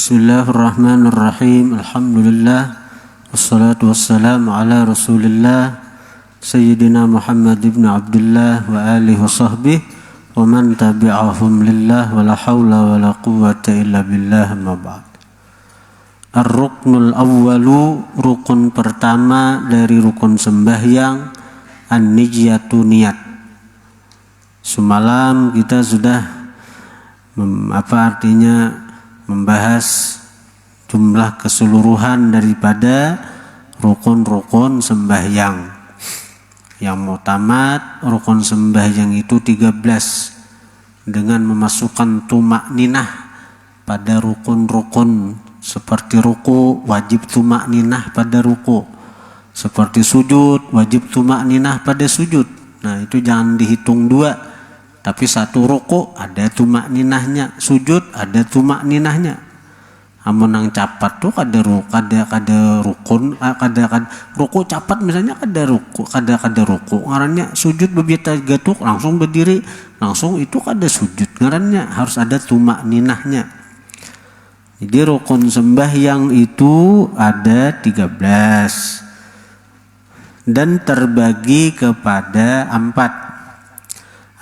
Bismillahirrahmanirrahim. Alhamdulillah. Wassalatu wassalamu ala Rasulillah Sayyidina Muhammad ibn Abdullah wa alihi wa sahbihi wa man tabi'ahum lillah wa la hawla wa la quwwata illa billah, amma ba'd. Ar-ruknul awwalu, rukun pertama dari rukun sembahyang, an-niyatu, niat. Semalam kita sudah membahas jumlah keseluruhan daripada rukun-rukun sembahyang. Yang muktamad rukun sembahyang itu 13 dengan memasukkan tumakninah pada rukun-rukun, seperti ruku wajib tumakninah pada ruku, seperti sujud wajib tumakninah pada sujud. Nah, itu jangan dihitung dua, tapi satu ruku ada tumakninahnya, sujud ada tumakninahnya. Amun nang capat tuh kada rukun, ruku capat misalnya kada ruku ngarannya, sujud bebita gatuk langsung berdiri langsung, itu kada sujud ngarannya, harus ada tumakninahnya. Jadi rukun sembahyang itu ada 13 dan terbagi kepada 4.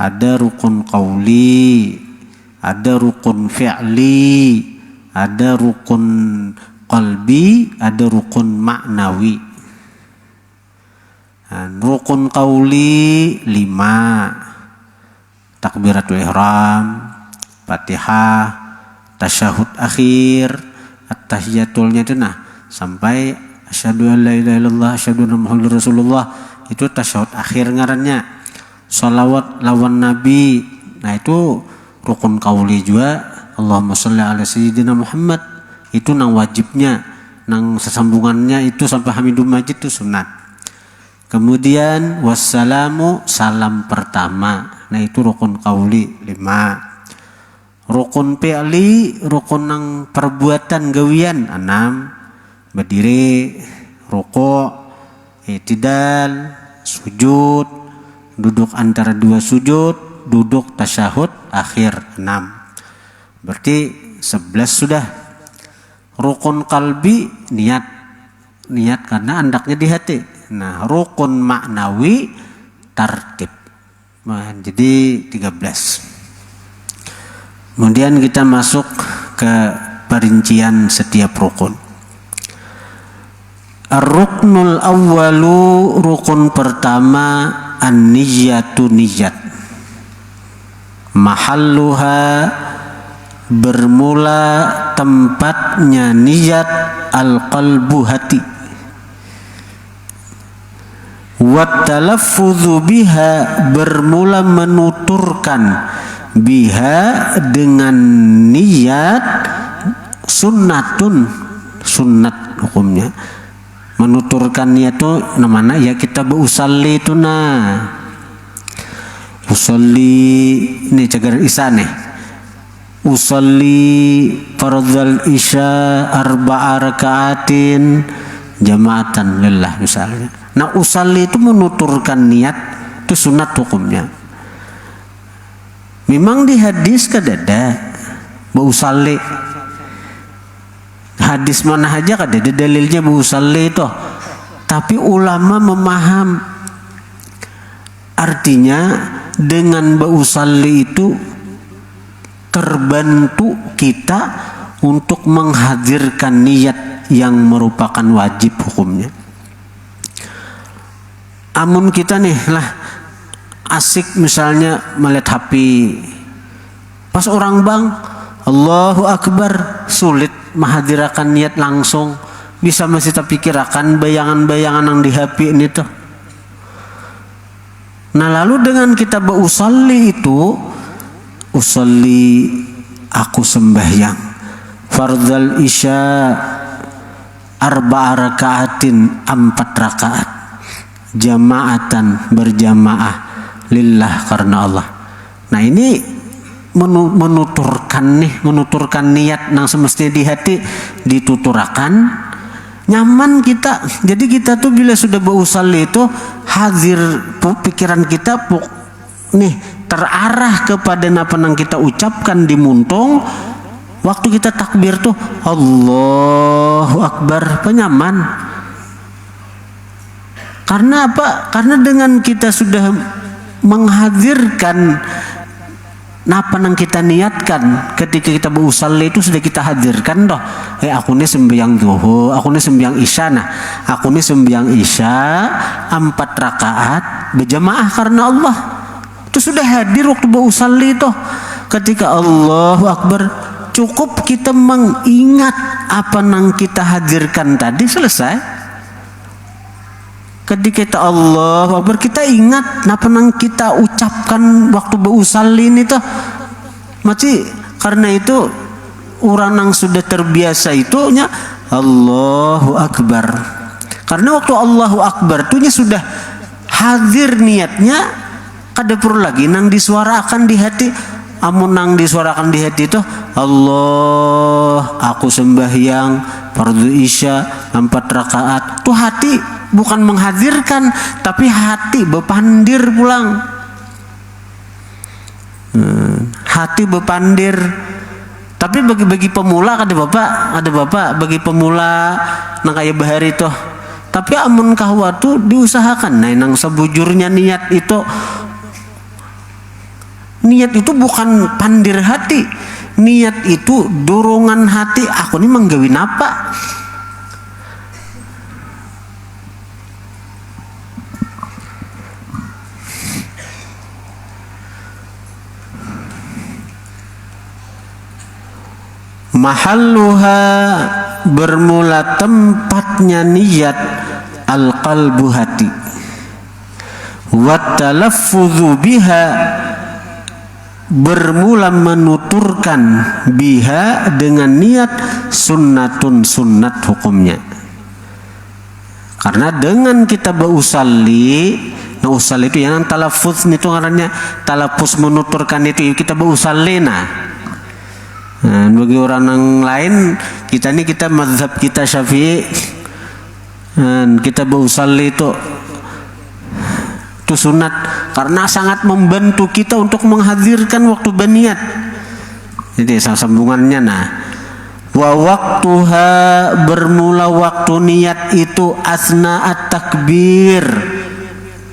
Ada rukun qauli, ada rukun fi'li, ada rukun qalbi, ada rukun maknawi. Rukun qauli 5. Takbiratul ihram, Fatihah, tasyahud akhir, at-tahiyatulnya itu sampai asyhadu an la ilaha illallah asyhadu anna muhammadar rasulullah, itu tasyahud akhir ngarannya. Shalawat lawan nabi, itu rukun qauli juga. Allahumma sholli ala sayyidina Muhammad, itu nang wajibnya, nang sesambungannya itu sampai hamidum majid itu sunat. Kemudian wassalamu, salam pertama, itu rukun qauli 5. Rukun fi'li, rukun nang perbuatan gawian 6. Berdiri, ruku', i'tidal, sujud, duduk antara dua sujud, duduk tasyahud akhir 6. Berarti 11 sudah. Rukun kalbi, niat karena andaknya di hati. Rukun maknawi, tartib. Jadi 13. Kemudian kita masuk ke perincian setiap rukun. Ar-ruknul awwalu, rukun pertama, an-niyatu, niyat. Mahalluha, bermula tempatnya niat, al-qalbu, hati. Wa talaffudzu biha, bermula menuturkan, biha, dengan niat, sunnatun, sunat hukumnya. Menuturkan niat itu namanya ya kita berusalli itu usolli ini cagar isya nih. Usolli fardhal isya 4 rakaatin jamaatan lillah misalnya. Usolli itu menuturkan niat, itu sunat hukumnya. Memang di hadis kadada usolli. Hadis mana aja kadada dalilnya usolli itu. Tapi ulama memaham artinya dengan usolli itu terbantu kita untuk menghadirkan niat yang merupakan wajib hukumnya. Amun kita asik misalnya melihat HP, pas orang bang Allahu Akbar, sulit menghadirkan niat langsung, bisa masih terpikirkan bayangan-bayangan yang di HP ini tuh. Lalu dengan kita berusolli itu, usolli, aku sembahyang fardhal isya 4 rakaatin, 4 rakaat, jamaatan, berjamaah, lillah, karena Allah. Ini menuturkan niat nang semestinya di hati dituturakan, nyaman kita. Jadi kita tuh bila sudah berusolli itu hadir pikiran kita terarah kepada apa yang kita ucapkan di muntung, waktu kita takbir tuh Allahu Akbar, penyaman. Karena apa? Karena dengan kita sudah menghadirkan napa nang kita niatkan ketika kita berusalli itu sudah kita hadirkan doh. Aku ini sembahyang zuhur, aku ini sembahyang isya. Nah, aku ini sembahyang isya 4 rakaat berjamaah karena Allah. Itu sudah hadir waktu berusalli itu. Ketika Allahu Akbar, cukup kita mengingat apa nang kita hadirkan tadi, selesai. Ketika kita Allahu Akbar, kita ingat napa nang kita ucapkan waktu berusalli ini tuh. Masih karena itu orang yang sudah terbiasa itu nya Allahu Akbar. Karena waktu Allahu Akbar tuh nya sudah hadir niatnya, kada perlu lagi nang disuarakan di hati. Amun nang disuarakan di hati itu Allah, aku sembahyang fardu isya 4 rakaat. Tuh hati bukan menghadirkan, tapi hati bepandir pulang. Hati bepandir. Tapi bagi pemula ada bapak bagi pemula nang kaya bahari itu. Tapi amun kahwa tuh diusahakan. Nah, nang sebujurnya niat itu bukan pandir hati. Niat itu dorongan hati. Aku ini menggawin apa? Mahalluha, bermula tempatnya niat, al-qalbu, hati. Wa talaffudzu biha, bermula menuturkan, biha, dengan niat, sunnatun, sunnat hukumnya. Karena dengan kita berusalli, nah usalli itu yang talaffuz itu ngarannya, talaffuz menuturkan itu kita berusalli. Nah, bagi orang yang lain, kita mazhab kita Syafi'i, kita berusalli itu sunat karena sangat membantu kita untuk menghadirkan waktu berniat. Jadi sambungannya, nah, wa waktuha, bermula waktu niat itu asna at-takbir,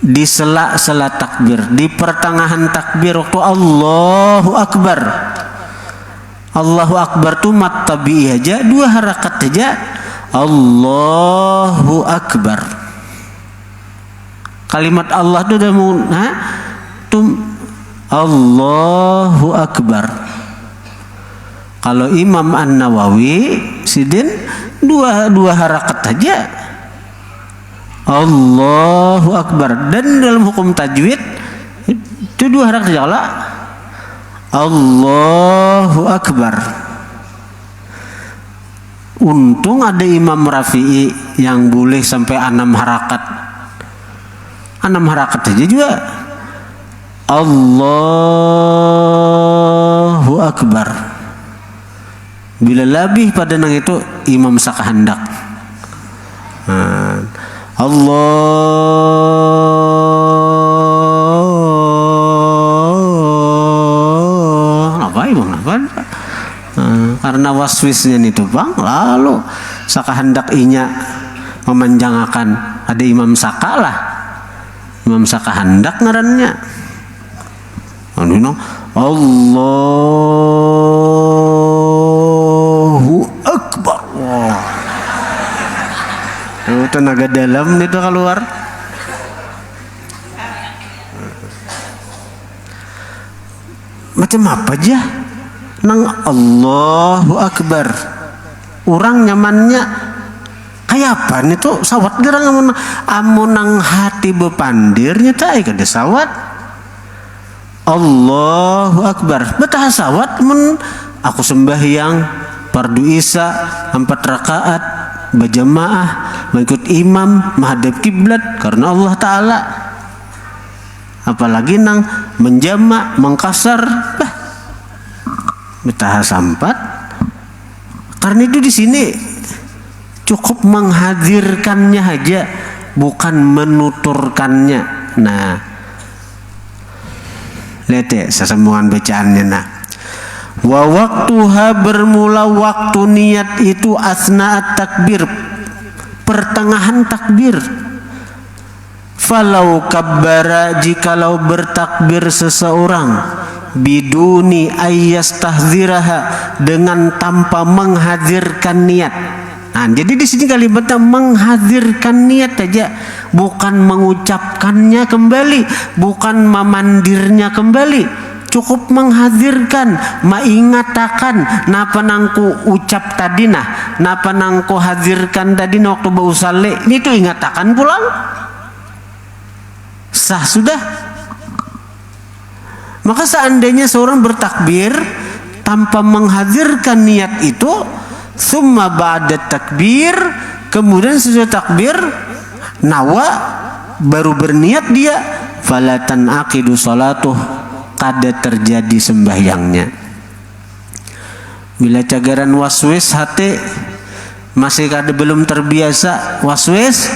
di sela-sela takbir, di pertengahan takbir waktu Allahu Akbar. Allahu Akbar tuh mat tabi'i aja 2 harakat aja, Allahu Akbar. Kalimat Allah tuh udah mau Allahu Akbar. Kalau Imam An-Nawawi sidin 2 harakat aja, Allahu Akbar. Dan dalam hukum tajwid itu 2 harakat aja lah, Allahu Akbar. Untung ada Imam Rafi'i yang boleh sampai 6 harakat. 6 harakat aja juga Allahu Akbar. Bila lebih pada nang itu Imam sakahandak. Karena waswisnya itu bang, lalu sakahandak inya memanjangkan. Ada Imam Sakalah, Imam sakahandak ngarannya. Allahu Akbar. Itu tenaga dalam itu keluar. Macam apa aja nang Allahu Akbar, orang nyamannya kayak apa nih tuh sawat gerang amun nang hati bepandirnya tak ada sawat. Allahu Akbar betah sawat men aku sembahyang fardu isya 4 rakaat berjamaah mengikut imam menghadap kiblat karena Allah Ta'ala. Apalagi nang menjamak mengkasar betah sampat. Karena itu di sini cukup menghadirkannya aja, bukan menuturkannya. Nah, lihat ya sesambungan bacaannya. Nah, Wa waktuha bermula waktu niat itu asna'at takbir, pertengahan takbir. Falau kabbara, jikalau bertakbir seseorang, biduni ayyastahdziraha, dengan tanpa menghadirkan niat. Nah, jadi di sini kalimatnya menghadirkan niat aja, bukan mengucapkannya kembali, bukan memandirnya kembali. Cukup menghadirkan, mengingatakan napa nangku ucap tadi napa nangku hadirkan tadi waktu bau sale, ini tuh ingatakan pulang. Sah sudah. Maka seandainya seorang bertakbir tanpa menghadirkan niat itu, summa ba'da takbir, kemudian sesudah takbir nawa, baru berniat dia, falatan aqidu salatuh, kada terjadi sembahyangnya. Bila cagaran waswis hati masih kada belum terbiasa waswis,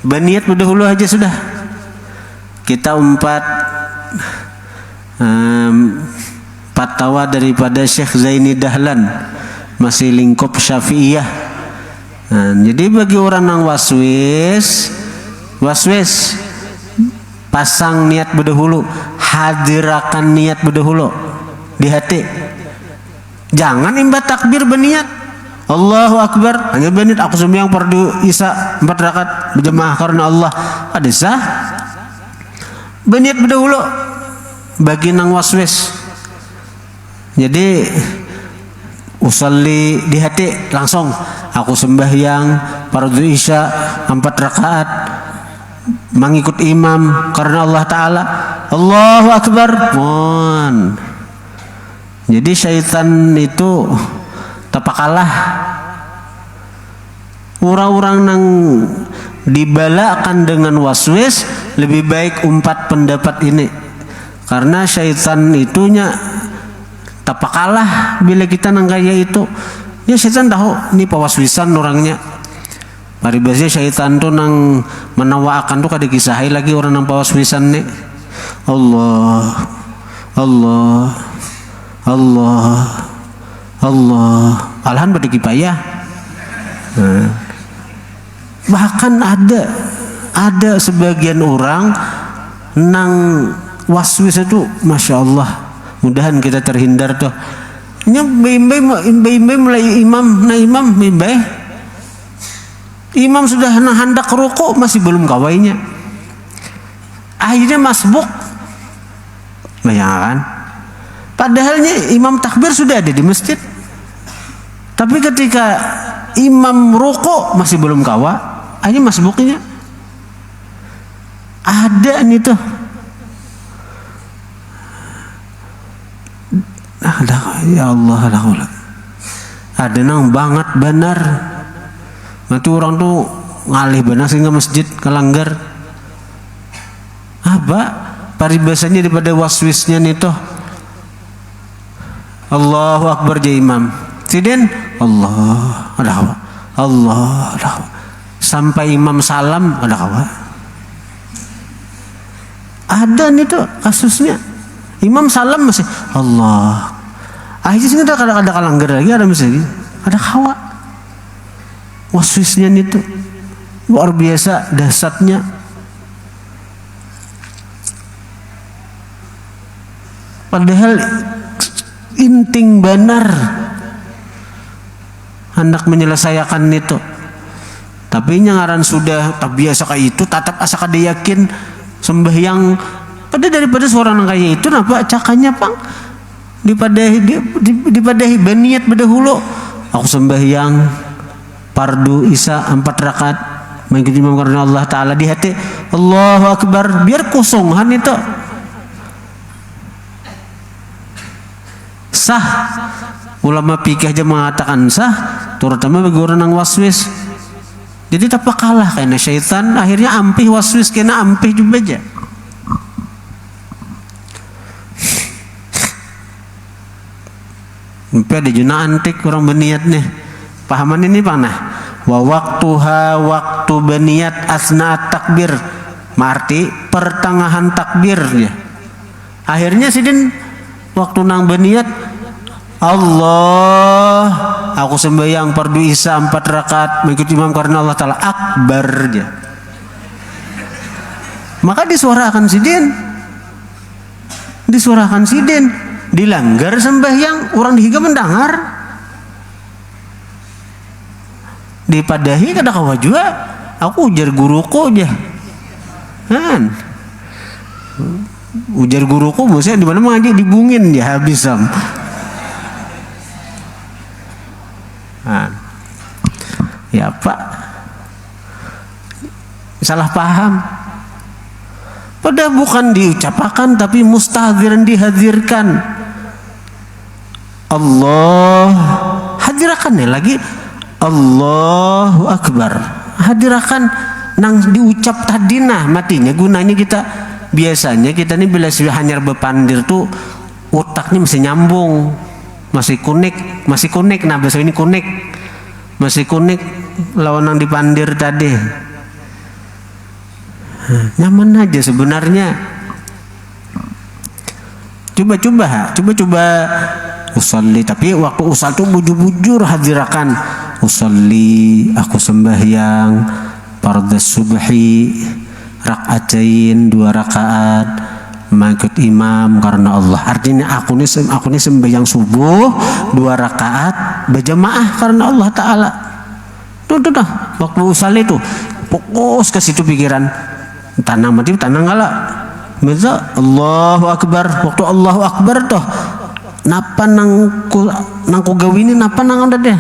berniat berdahulu aja sudah. Kita fatwa daripada Syekh Zaini Dahlan, masih lingkup Syafi'iyah. Nah, jadi bagi orang yang waswis pasang niat berdahulu, hadirakan niat berdahulu di hati. Jangan imbat takbir berniat Allahu Akbar, hanya berniat aku sembahyang fardu Isya 4 rakaat berjamaah karena Allah. Ada sah? Berniat berdahulu bagi nang waswis. Jadi usalli di hati langsung, aku sembahyang fardu Isya 4 rakaat mengikut imam karena Allah Ta'ala, Allahu Akbar. Jadi syaitan itu tapakalah orang-orang nang dibalakan dengan waswis, lebih baik pendapat ini, karena syaitan itunya tapakalah bila kita nang kaya itu. Ya syaitan tahu ini pawaswisan orangnya. Paribasnya syaitan tuh nang menawakan tuh kada kisahai lagi orang nang pawaswisan nih. Allah alhan pada kipayah. Bahkan ada sebagian orang nang waswis itu, masya Allah, mudahan kita terhindar tuh. Nya imbai mulai imam imam sudah hendak rukuk masih belum kawainya, akhirnya masbuk. Bayangkan, padahalnya imam takbir sudah ada di masjid, tapi ketika imam rukuk masih belum kawa, akhirnya masbuknya. Ada nih tuh, ya Allah, ada nang banget benar. Nanti orang tuh ngalih benar sehingga masjid kelanggar. Apa paribasanya daripada waswisnya nih tuh, Allahu Akbar jadi imam, sidin Allah sampai imam salam ada kawa. Ada nih tuh kasusnya, imam salam masih Allah, akhirnya sini ada kalanggar lagi, ada masih ada kawa. Waswisnya itu luar biasa dahsyatnya. Padahal inting benar hendak menyelesaikan itu, tapi nyangaran sudah tak biasa kayak itu, tatap asa kada yakin sembahyang. Pada daripada seorang kayak itu napa cakanya pang dipadahi berniat berdahulu, aku sembahyang fardu Isya 4 rakaat mengikuti imam karena Allah Ta'ala di hati, Allahu Akbar, biar kosongan itu sah. Ulama fikih aja mengatakan sah, terutama bagi orang yang waswis. Jadi tak kalah karena syaitan akhirnya ampih waswis, kena ampih juga aja. Sampai ada juna antik orang berniat nih. Pahaman ini panah. Wa waktuha, waktu berniat asna takbir, arti pertengahan takbirnya. Akhirnya sidin waktu nang berniat Allah, aku sembahyang fardu isya 4 rakaat mengikuti imam karena Allah Ta'ala akbar aja. Maka disuarakan sidin, dilanggar sembahyang, orang dihiga mendengar, dipadahi kada kawa juga, aku ujar guruku aja, kan? Ujar guruku, maksudnya di mana mengaji dibungin ya habis sam. Nah, ya Pak, salah paham. Padahal bukan diucapkan tapi mustahdiran dihadirkan. Allah hadirakan lagi Allahu Akbar. Hadirakan nang diucap tadi nah matinya gunanya kita biasanya kita nih bila sudah hanya bepandir tuh otaknya masih nyambung, masih kunik nah bahasa ini kunik masih kunik lawan nang dipandir tadi. Nyaman aja sebenarnya. Coba usolli, tapi waktu usal tuh bujur-bujur hadirakan usolli, aku sembahyang fardhu subhi rakaatain 2 rakaat mengikut imam karena Allah. Artinya aku nih sembahyang subuh 2 rakaat berjamaah karena Allah Ta'ala. Tuh waktu usal itu fokus ke situ pikiran. Tanang galak. Masa Allahu Akbar, waktu Allahu Akbar toh napa nangku gawini napa nang udah deh.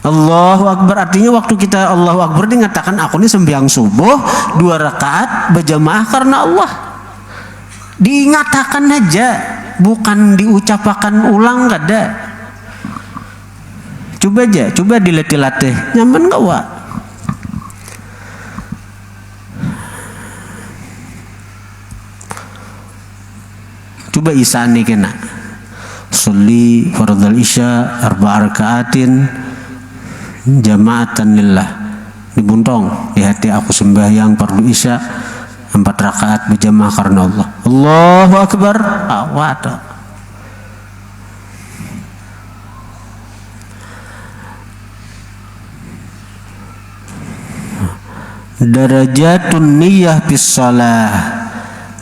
Allahu Akbar artinya waktu kita Allahu Akbar dikatakan aku ini sembahyang subuh 2 rakaat berjamaah karena Allah. Diingatakan aja, bukan diucapkan ulang kada. Coba dilatih-latih. Nyaman enggak, Wak? Coba isani kena sholli fardhal isya 4 rakaatin jama'atan lillah, dibuntong di hati aku sembahyang fardu isya 4 rakaat berjamaah karena Allah. Allahu Akbar. Awat. Darajatun niyyah bis shalah.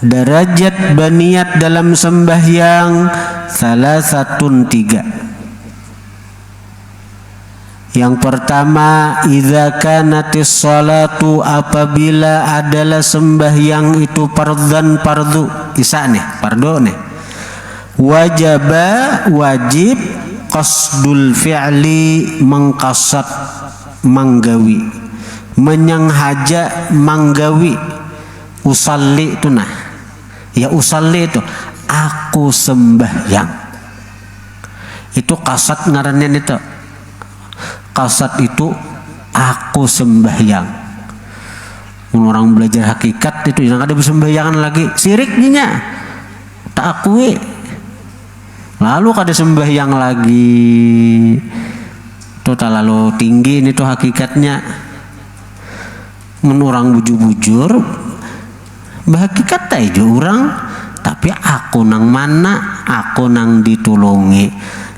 Derajat baniat dalam sembahyang salah satu 3. Yang pertama, idza kanatis sholatu, apabila adalah sembahyang itu fardhu isya nih, fardu nih. Wajib qasdul fi'li, mengqasad manggawi, menyanghaja manggawi. Usalli itu nah. Ya usalli itu aku sembahyang. Itu kasat ngarannya itu. Kasat itu aku sembahyang. Orang belajar hakikat itu yang ada bersembayangan lagi siriknya tak akui. Lalu kada sembahyang lagi. Itu terlalu tinggi ini tuh hakikatnya. Menurang bujur-bujur bahagikat aja orang, tapi aku nang mana, aku nang ditulungi.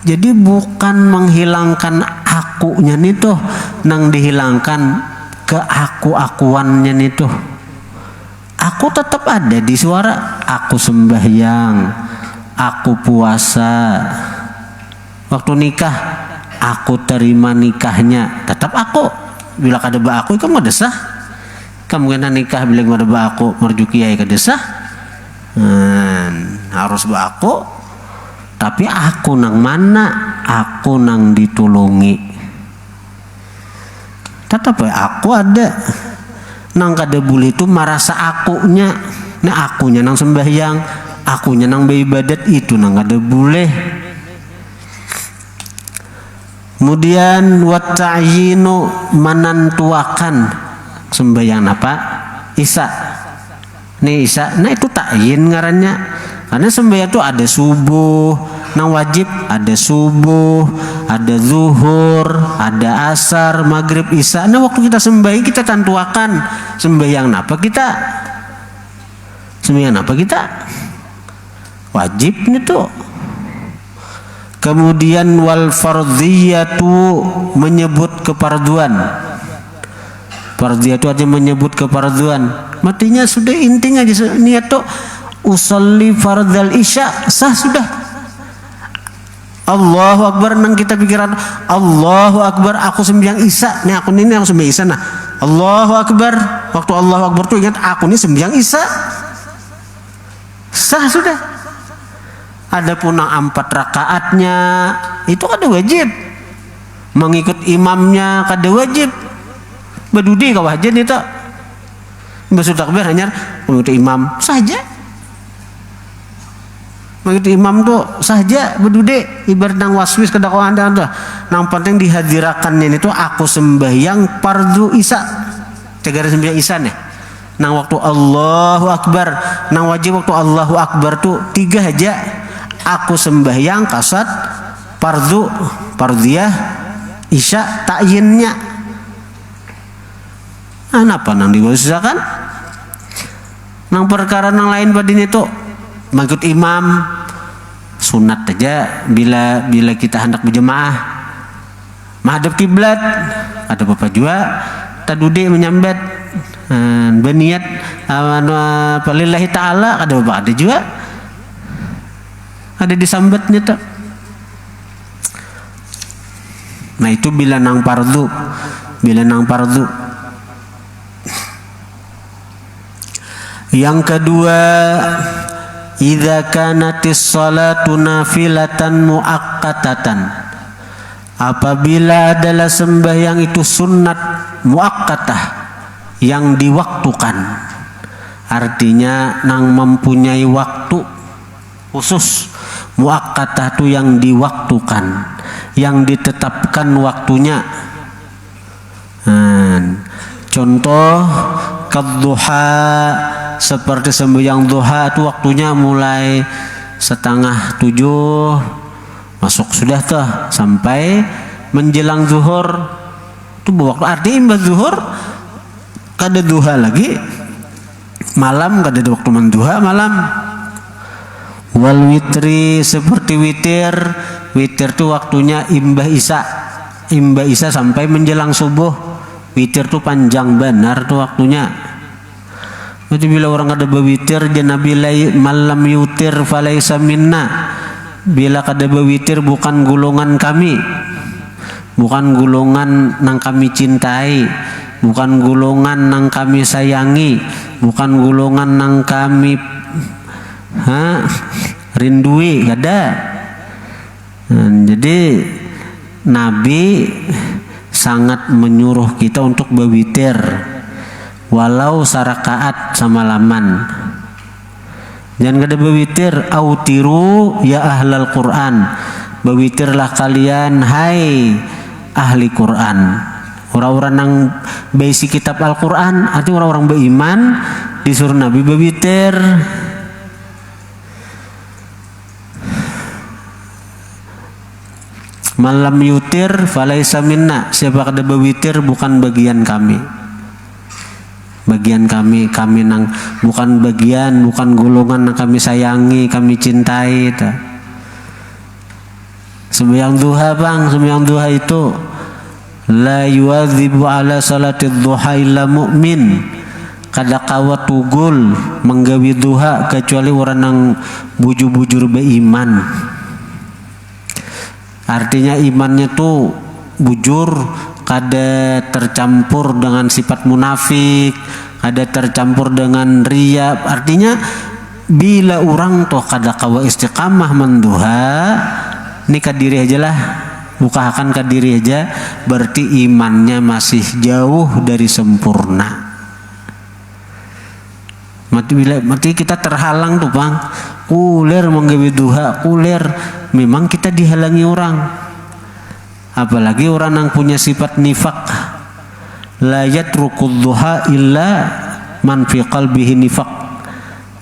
Jadi bukan menghilangkan akunya nih tuh, nang dihilangkan keaku-akuannya nih tuh. Aku tetap ada di suara, aku sembahyang, aku puasa. Waktu nikah, aku terima nikahnya, tetap aku. Bila kada ba aku, itu mau desah. Kamu kena nikah bila ada aku merju kiai ke desa, harus aku, tapi aku nang mana, aku nang ditulungi. Tetap aku ada, nang kada boleh itu merasa akunya, nah akunya nang sembahyang, akunya nang beribadat itu nang kada boleh. Kemudian wat ta'yinu, menentuakan sembahyang apa? Isya. Nih isya, nah itu ta'yin ngarannya. Karena sembahyang itu ada subuh, nang wajib ada subuh, ada zuhur, ada asar, maghrib, isya. Nah waktu kita sembahyang kita tentuakan sembahyang apa kita? Sembahyang apa kita? Wajib nih tuh. Kemudian wal fardhiyatu menyebut keparduan. Fardhiyatu aja menyebut keparduan. Matinya sudah intinya aja niat tuh usolli fardal isya sah sudah. Allahu Akbar nang kita pikiran Allahu Akbar aku sembahyang isya. Nih aku ini aku sembahyang isya nah. Allahu Akbar. Waktu Allahu Akbar tuh ingat aku ini sembahyang isya. Sah sudah. Adapun 4 rakaatnya itu kada wajib. Mengikut imamnya kada wajib. Badudi kau aja nih tak. Basu takbir hanya mengikut imam saja. Mengikut imam tuh saja bedude ibarat nang waswis kada kau anda tuh. Nang penting dihadirakannya itu aku sembahyang fardu isya. Tegara sembahyang isya nih. Nang waktu Allahu Akbar, nang wajib waktu Allahu Akbar tuh 3 aja. Aku sembahyang kasat fardhiyah isya ta'yinnya. Kenapa nang diusahakan? Nang perkara nang lain badin itu mengikut imam sunat aja bila kita hendak berjemaah menghadap kiblat ada bapak juga tadude menyambat berniat lillahi ta'ala ada bapak ada juga ada disambatnya tak. Nah itu bila nang fardu. Yang kedua, idza kanatis salatu nafilatan muaqqatatan. Apabila adalah sembahyang itu sunnat muaqqatah yang diwaktukan. Artinya nang mempunyai waktu khusus. Muaqqatah itu yang diwaktukan, yang ditetapkan waktunya. Contoh kadduha seperti sembahyang duha itu waktunya mulai 6:30 masuk sudah tuh sampai menjelang zuhur itu waktu artinya zuhur kada duha lagi malam kada ada waktu menduha malam. Wal witri seperti witir tuh waktunya imbah isya sampai menjelang subuh. Witir tuh panjang benar tuh waktunya. Berarti bila orang ada berwitir jangan bila malam yutir falaisa minna. Bila kada berwitir bukan golongan kami. Bukan golongan nang kami cintai, bukan golongan nang kami sayangi, bukan golongan nang kami rindui kada. Jadi Nabi sangat menyuruh kita untuk berwitir walau sarakaat samalaman. Jangan kada berwitir autiru ya ahlal Quran. Berwitirlah kalian hai ahli Quran. Orang-orang nang baisi kitab Al-Quran artinya orang-orang beriman disuruh Nabi berwitir. Malam yutir falaisa minna. Siapa kada berwitir bukan bagian kami. Bagian kami nang bukan bagian, bukan golongan nang kami sayangi, kami cintai. Sembahyang duha bang, sembahyang duha itu la yuwadzibu ala salatid duha illa mu'min. Kada kawa tugul menggawi duha kecuali orang nang bujur-bujur beriman. Artinya imannya tuh bujur, kada tercampur dengan sifat munafik, kada tercampur dengan riya. Artinya bila orang toh kada kawa istiqamah menduha, ini kadiri aja lah, bukakan kadiri aja, berarti imannya masih jauh dari sempurna. Mati kita terhalang tuh bang, kuler menggawe duha, kuler. Memang kita dihalangi orang, apalagi orang yang punya sifat nifak. La yatrukul duha illa man fi qalbihi nifak.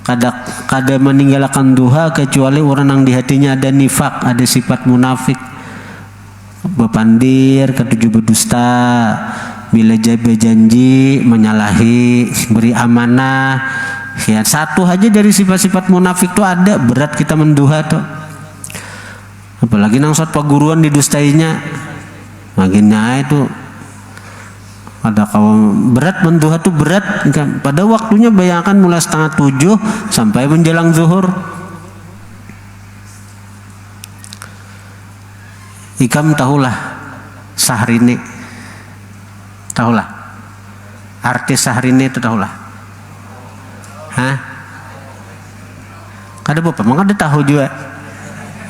Kada meninggalkan duha kecuali orang yang di hatinya ada nifak, ada sifat munafik. Bepandir, ketujuh berdusta, bila janji menyalahi, beri amanah. Ya, satu aja dari sifat-sifat munafik itu ada, berat kita menduha tuh. apalagi nang sot paguruan didustainya maginnya itu ada kawan berat menduha tuh berat kan. Pada waktunya bayangkan mulai 6:30 sampai menjelang zuhur. Ikam tahulah Syahrini, tahulah artis Syahrini itu tahulah. Hah? Kada apa? Memang ada tahu juga.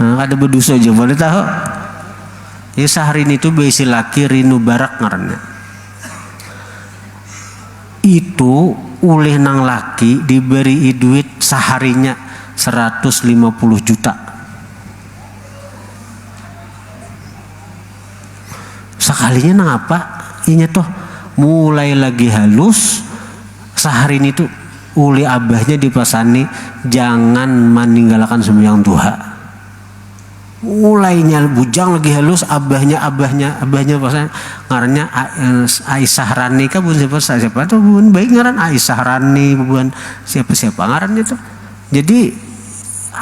Nah, ada berdosa juga boleh tahu. Ya Syahrini itu besi laki Rinu Barak ngarannya. Itu oleh nang laki diberi duit seharinya 150 juta. Sekalinya nang apa? Inya toh mulai lagi halus Syahrini itu oleh abahnya dipasani jangan meninggalkan sembahyang duha. Mulainya bujang lagi halus abahnya pasang ngarannya Aisyah Rani kan bukan siapa tuh bukan baik ngaran Aisyah Rani bukan siapa ngarannya tuh. Jadi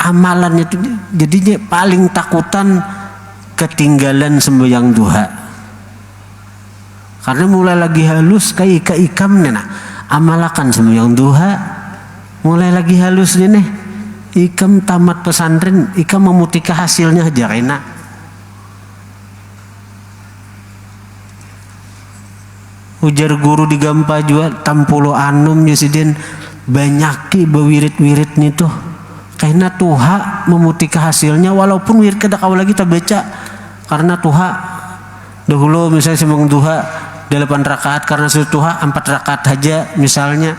amalannya tuh jadinya paling takutan ketinggalan sembahyang duha. Karena mulai lagi halus kayak ikam nah amalakan sembahyang duha mulai lagi halus nih. Ikam tamat pesantren, ikam memutika hasilnya aja kena. Ujar guru di Gampa juga tampulo anum nyusidin banyaki bewirit-wirit nih tuh. Karena Tuha memutika hasilnya walaupun wirid kada kau lagi tak baca. Karena Tuha dahulu misalnya sembang duha 8 rakaat karena sudah Tuha 4 rakaat aja misalnya.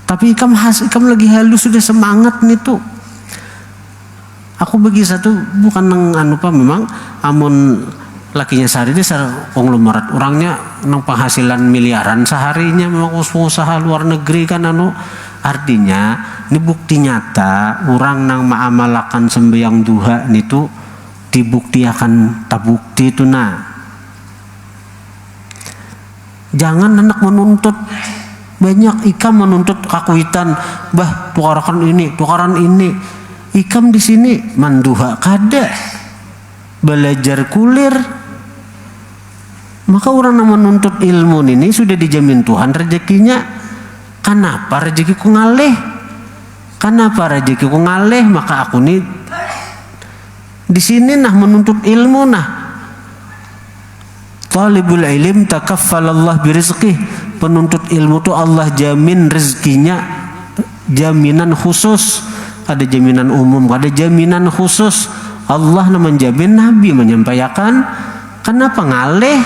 Tapi ikam lagi halus sudah semangat nih tuh. Aku bagi satu bukan nang memang amun lakinya sehari dia konglomerat orangnya nang penghasilan miliaran seharinya memang usaha luar negeri kan artinya ini bukti nyata orang nang maamalakan sembahyang duha itu dibukti akan tak bukti itu nah. Jangan anak menuntut banyak ikam menuntut kakuitan bah tukaran ini ikam di sini manduha kada belajar kulir maka orang yang menuntut ilmu ini sudah dijamin Tuhan rezekinya. Kenapa rezekiku ngalih maka aku nih di sini nah menuntut ilmu nah. Talibul ilm takaffalallah birizqih, penuntut ilmu tuh Allah jamin rezekinya, jaminan khusus. Ada jaminan umum, ada jaminan khusus. Allah menjamin, Nabi menyampaikan. Kenapa ngalih?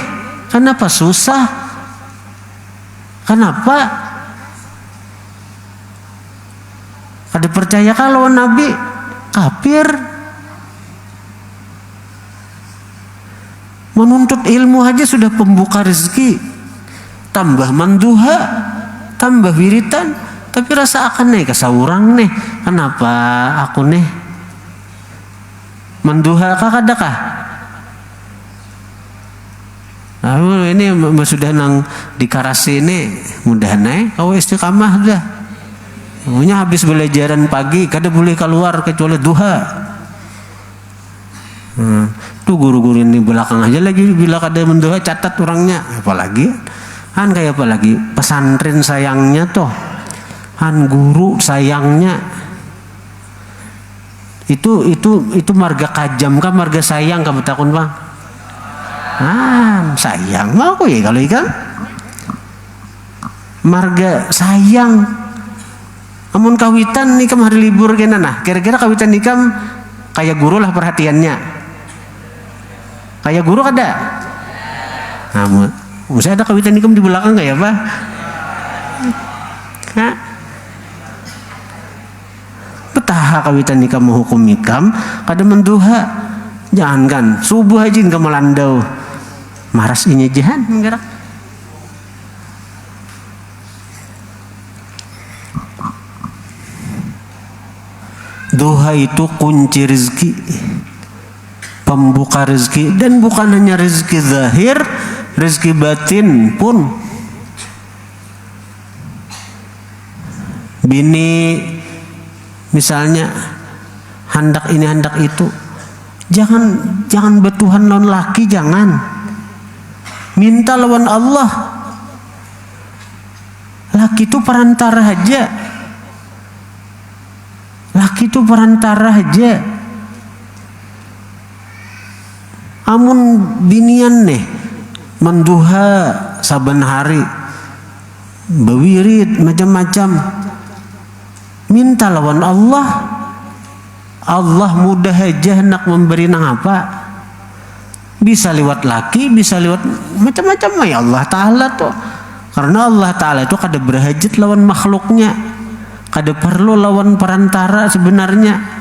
Kenapa susah? Kenapa? Ada percaya kalau Nabi kafir? Menuntut ilmu aja sudah pembuka rezeki. Tambah manduha, tambah wiritan. Tapi rasa akan nih kesaurang nih. Kenapa aku nih menduha kakadakah? Nah, ini sudah nang dikarasi ini mudah naik. Kau istiqamah dah. Punya habis belajaran pagi kada boleh keluar kecuali duha. Tuh guru-guru ini belakang aja lagi bila kada menduha catat orangnya. Apalagi kayak apalagi pesantren sayangnya toh. Guru sayangnya itu marga kajam kah marga sayang kamu takun bang? Sayang mau aku ya kalau ikan marga sayang. Amun kawitan nikam hari libur kena nah kira-kira kawitan nikam kayak guru lah perhatiannya. Kayak guru kada? Misalnya ada kawitan nikam di belakang kayak apa? Taha kawitan nikam menghukum nikam kada menduha jangan kan subuh aja ke melandau maras ini jahan menggerak duha itu kunci rezeki pembuka rezeki dan bukan hanya rezeki zahir rezeki batin pun. Bini misalnya hendak ini hendak itu Jangan bertuhan lawan laki, jangan. Minta lawan Allah. Laki itu perantara aja. Laki itu perantara aja. Amun binian nih menduha saben hari, bewirid macam-macam, minta lawan Allah. Allah mudah aja nak memberi nang apa. Bisa lewat laki, bisa lewat macam-macam ya Allah Ta'ala tuh. Karena Allah Ta'ala itu kada berhajat lawan makhluknya, kada perlu lawan perantara sebenarnya.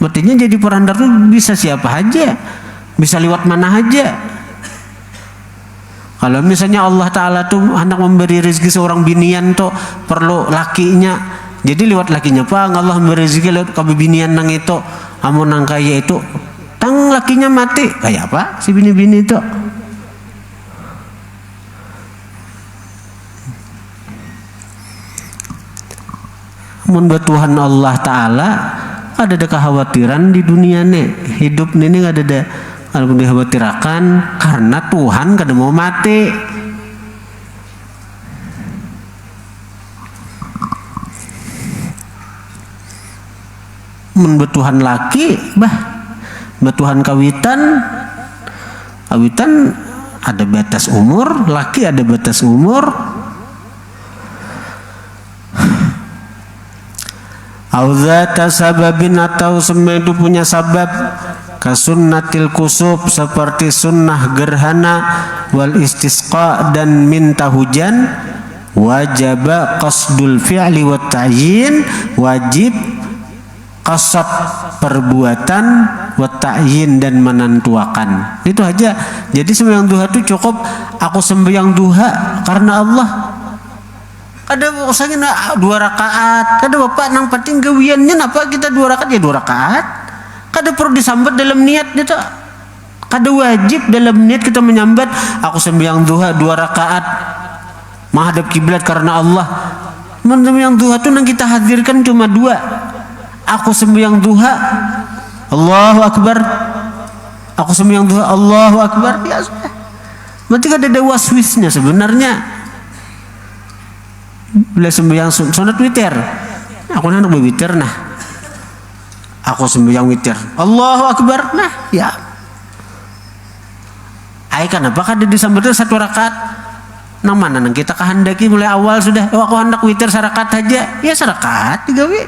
Artinya jadi perantara itu bisa siapa aja, bisa lewat mana aja. Kalau misalnya Allah Ta'ala tuh hendak memberi rezeki seorang binian tuh perlu lakinya, jadi lewat lakinya Pak Allah memberi rezeki lewat kabibinian nang itu. Amun nang kaya itu tang lakinya mati, kayak apa si bini-bini itu? Mun buat Tuhan Allah Ta'ala ada kekhawatiran di dunia nih, hidup ini ada dikhawatirkan karena Tuhan kada mau mati. Mun betuhan laki, betuhan kawitan ada batas umur, laki ada batas umur. Auzata sababin, atau semua itu punya sabab, kasunnatil kusub, seperti sunnah gerhana, wal istisqa, dan minta hujan. Wajaba qasdul fi'li wa ta'yin, wajib qasad perbuatan, wa ta'yin, dan menentuakan. Itu aja. Jadi sembahyang duha itu cukup aku sembahyang duha karena Allah. Kada usahanya 2 rakaat, kada bapak nang penting gawiannya napa kita 2 rakaat ya 2 rakaat. Kada perlu disambat dalam niat itu. Kada wajib dalam niat kita menyambat aku sembahyang duha 2 rakaat menghadap kiblat karena Allah. Sembahyang duha itu nang kita hadirkan cuma 2. Aku sembahyang duha Allahu Akbar, aku sembahyang duha Allahu Akbar, ya sudah. Berarti kada ada waswisnya sebenarnya. Bila sembahyang sunat witir, aku hendak berwitir, nah aku sembahyang witir Allahu Akbar, nah ya ai kenapa kada disambut 1 rakaat? Nang mana nang kita kehendaki mulai awal sudah, aku hendak witir 1 rakaat aja, ya 1 rakaat digawe.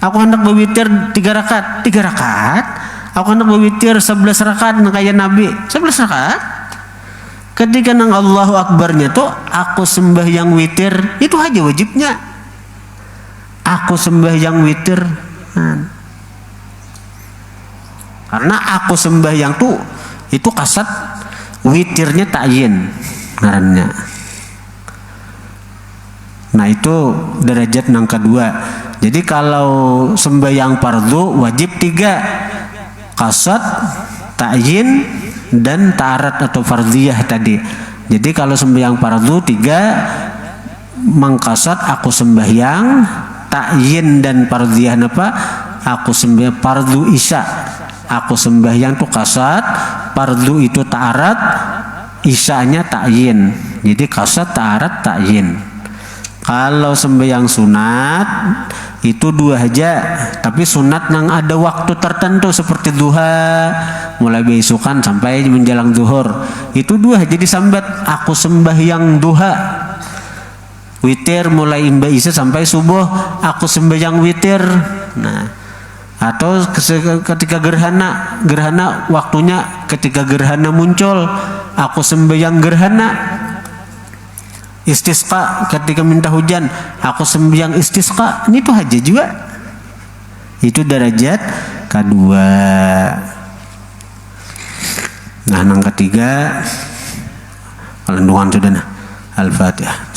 Aku hendak berwitir 3 rakaat, 3 rakaat. Aku hendak berwitir 11 rakaat nang kaya Nabi, 11 rakaat. Ketika nang Allahu Akbarnya tuh aku sembahyang witir, itu aja wajibnya. Aku sembahyang witir. Karena aku sembahyang tuh itu kasat, witirnya ta'yin ngarannya. Nah itu derajat nang kedua. Jadi kalau sembahyang fardu wajib 3, kasat, ta'yin, dan ta'arat atau fardiyah tadi. Jadi kalau sembahyang fardu 3, mengkasat aku sembahyang, ta'yin dan fardiyah apa? Aku sembahyang fardu isya. Aku sembahyang tuh kasat, fardu itu ta'arat, isyanya ta'yin. Jadi kasat, ta'arat, ta'yin. Kalau sembahyang sunat itu 2 aja, tapi sunat nang ada waktu tertentu seperti duha, mulai besukan sampai menjelang zuhur. Itu 2 jadi sambat aku sembahyang duha. Witir mulai imba isya sampai subuh, aku sembahyang witir. Nah, atau ketika gerhana waktunya ketika gerhana muncul, aku sembahyang gerhana. Istisqa ketika minta hujan, aku sembahyang istisqa. Ini tuh aja juga. Itu derajat kedua. Nah, nang ketiga, kalau sudah nah. Al-Fatihah.